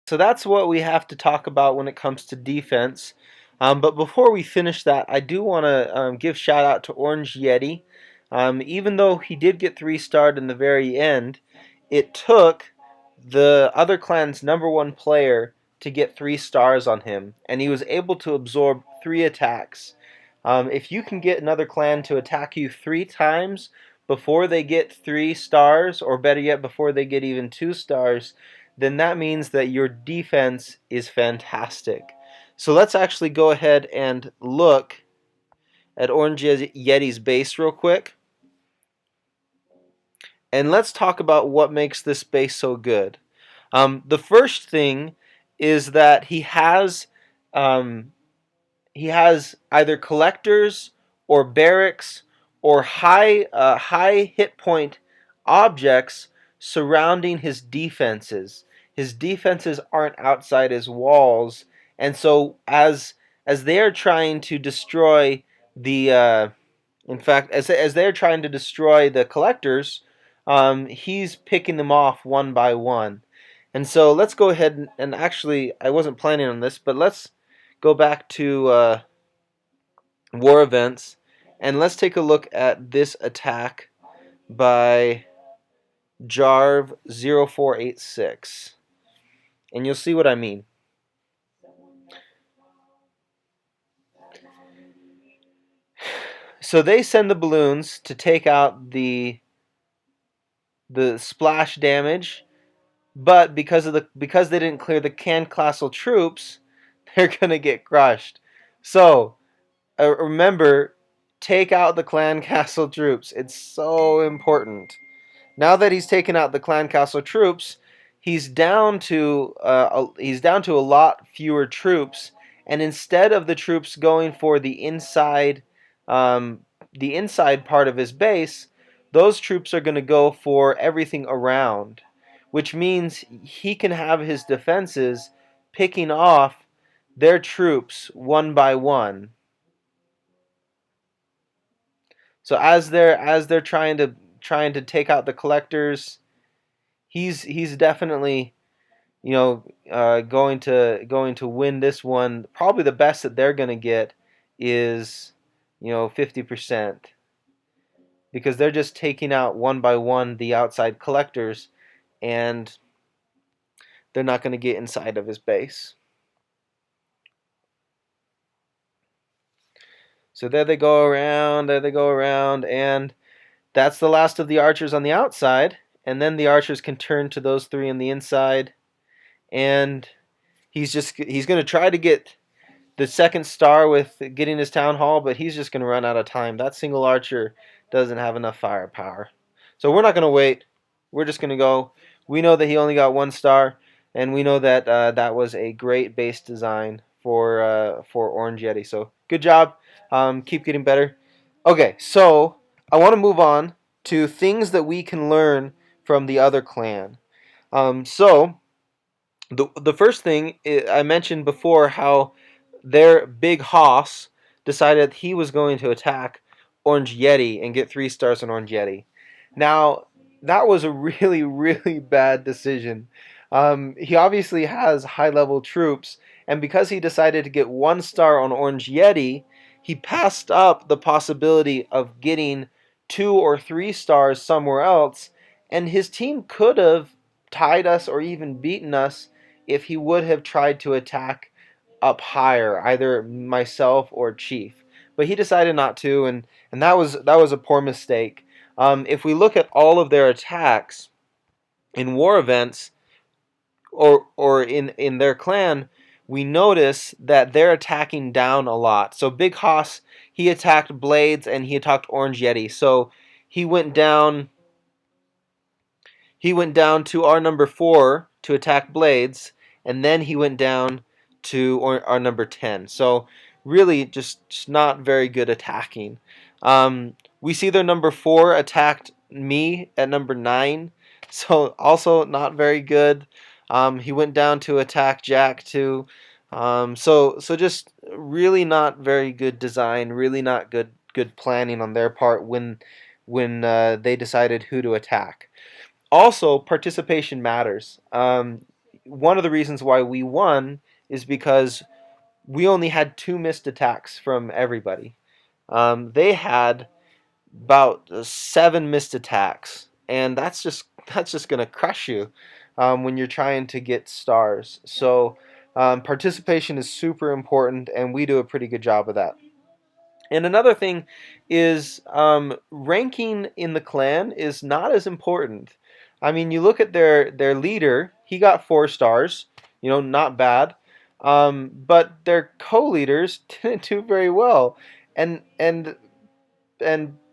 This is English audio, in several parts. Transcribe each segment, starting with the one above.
So that's what we have to talk about when it comes to defense. But before we finish that, I do want to give shout out to Orange Yeti. Even though he did get 3-starred in the very end, it took the other clan's #1 player to get 3 stars on him, and he was able to absorb 3 attacks. If you can get another clan to attack you 3 times before they get 3 stars, or better yet, before they get even 2 stars, then that means that your defense is fantastic. So let's actually go ahead and look at Orange Yeti's base real quick. And let's talk about what makes this base so good. The first thing is that um, he has either collectors or barracks or high hit point objects surrounding his defenses. His defenses aren't outside his walls, and so as they are trying to destroy the in fact, as they're trying to destroy the collectors, he's picking them off one by one. And so let's go ahead and actually, I wasn't planning on this, but let's go back to war events, and let's take a look at this attack by Jarv0486, and you'll see what I mean. So they send the balloons to take out the splash damage, but because they didn't clear the can castle troops, they're gonna get crushed. So remember, take out the clan castle troops. It's so important. Now that he's taken out the clan castle troops, he's down to a lot fewer troops, and instead of the troops going for um, the inside part of his base, those troops are going to go for everything around, which means he can have his defenses picking off their troops one by one. So as they're trying to take out the collectors, he's definitely, going to win this one. Probably the best that they're going to get is 50%, because they're just taking out one by one the outside collectors, and they're not going to get inside of his base. So there they go around, and that's the last of the archers on the outside, and then the archers can turn to those 3 on the inside, and he's going to try to get the 2nd star with getting his town hall, but he's just going to run out of time. That single archer doesn't have enough firepower. So we're not going to wait. We're just going to go. We know that he only got 1 star, and we know that that was a great base design for Orange Yeti. So good job. Keep getting better. Okay, so I want to move on to things that we can learn from the other clan. So the first thing I mentioned before, how their big hoss decided he was going to attack Orange Yeti and get 3 stars on Orange Yeti. Now, that was a really, really bad decision. He obviously has high-level troops, and because he decided to get 1 star on Orange Yeti, he passed up the possibility of getting 2 or 3 stars somewhere else, and his team could have tied us or even beaten us if he would have tried to attack up higher, either myself or Chief. But he decided not to, and that was a poor mistake. If we look at all of their attacks in war events, or in their clan, we notice that they're attacking down a lot. So Big Hoss, he attacked Blades and he attacked Orange Yeti. So he went down to our #4 to attack Blades, and then he went down to our #10. So really just not very good attacking. We see their #4 attacked me at #9, so also not very good. He went down to attack Jack too. So just really not very good design, really not good planning on their part when they decided who to attack. Also, participation matters. one of the reasons why we won is because we only had 2 missed attacks from everybody. They had about 7 missed attacks, and that's just gonna crush you when you're trying to get stars. So participation is super important, and we do a pretty good job of that. And another thing is ranking in the clan is not as important. I mean, you look at their leader; he got 4 stars. Not bad. But their co-leaders didn't do very well, and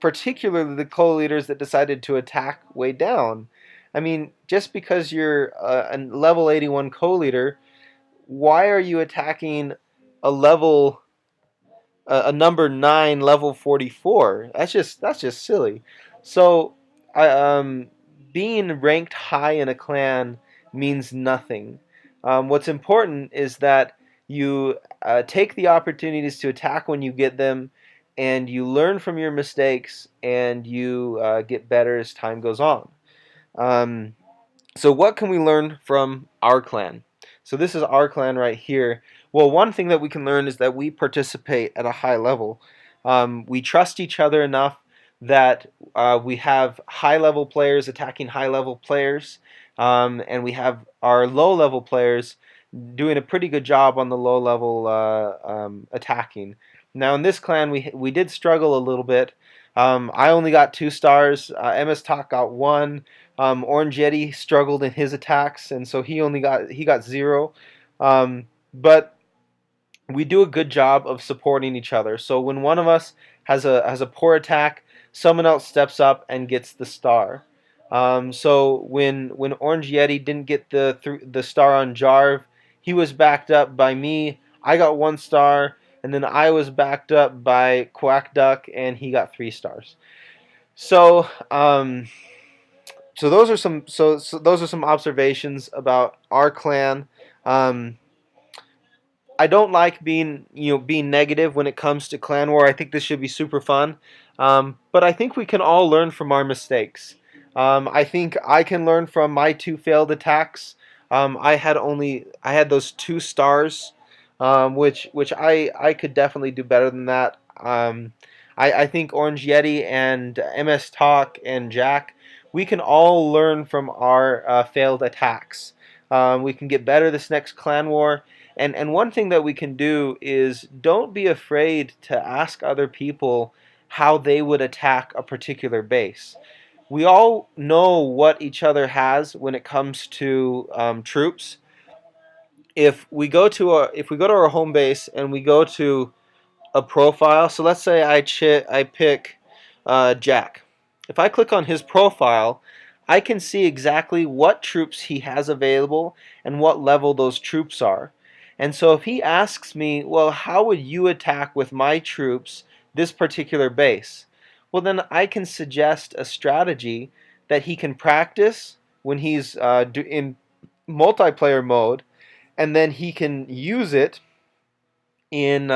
particularly the co-leaders that decided to attack way down. I mean, just because you're a level 81 co-leader, why are you attacking a level a number 9 level 44? That's just silly. So I being ranked high in a clan means nothing. What's important is that you take the opportunities to attack when you get them, and you learn from your mistakes, and you get better as time goes on. Um, so what can we learn from our clan? So this is our clan right here. Well, one thing that we can learn is that we participate at a high level. We trust each other enough that we have high level players attacking high level players, and we have our low level players doing a pretty good job on the low level attacking. Now in this clan we did struggle a little bit. I only got 2 stars. MS Talk got 1. Orange Yeti struggled in his attacks, and so he got 0. But we do a good job of supporting each other. So when one of us has a poor attack, someone else steps up and gets the star. So when Orange Yeti didn't get the star on Jarv, he was backed up by me. I got 1 star, and then I was backed up by Quack Duck, and he got 3 stars. So those are some observations about our clan. Um, I don't like being negative when it comes to clan war. I think this should be super fun, but I think we can all learn from our mistakes. I think I can learn from my 2 failed attacks. I had those 2 stars, which I could definitely do better than that. I think Orange Yeti and MS Talk and Jack, we can all learn from our failed attacks. We can get better this next clan war. And one thing that we can do is don't be afraid to ask other people how they would attack a particular base. We all know what each other has when it comes to troops. If we go to our home base and we go to a profile, so let's say I pick Jack. If I click on his profile, I can see exactly what troops he has available and what level those troops are. And so if he asks me, well, how would you attack with my troops this particular base? Well, then I can suggest a strategy that he can practice when he's in multiplayer mode, and then he can use it in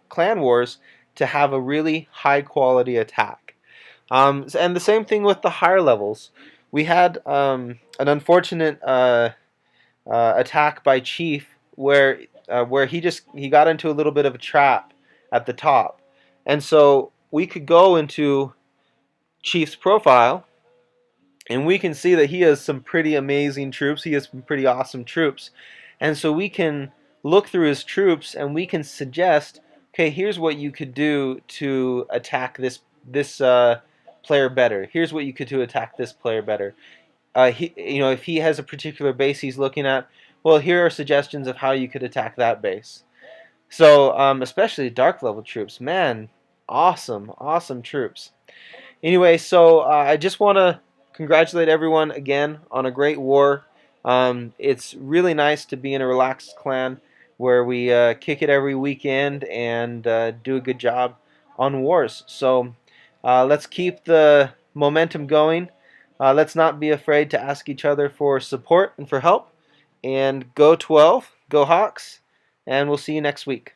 clan wars to have a really high quality attack. And the same thing with the higher levels. We had an unfortunate attack by Chief where he got into a little bit of a trap at the top, and so we could go into Chief's profile, and we can see that he has some pretty amazing troops. He has some pretty awesome troops, and so we can look through his troops and we can suggest, okay, here's what you could do to attack this player better. Here's what you could do to attack this player better. If he has a particular base he's looking at, well, here are suggestions of how you could attack that base. So, especially dark level troops, man, awesome troops. Anyway, so I just want to congratulate everyone again on a great war. It's really nice to be in a relaxed clan where we kick it every weekend and do a good job on wars. So let's keep the momentum going. Let's not be afraid to ask each other for support and for help. And go 12, go Hawks, and we'll see you next week.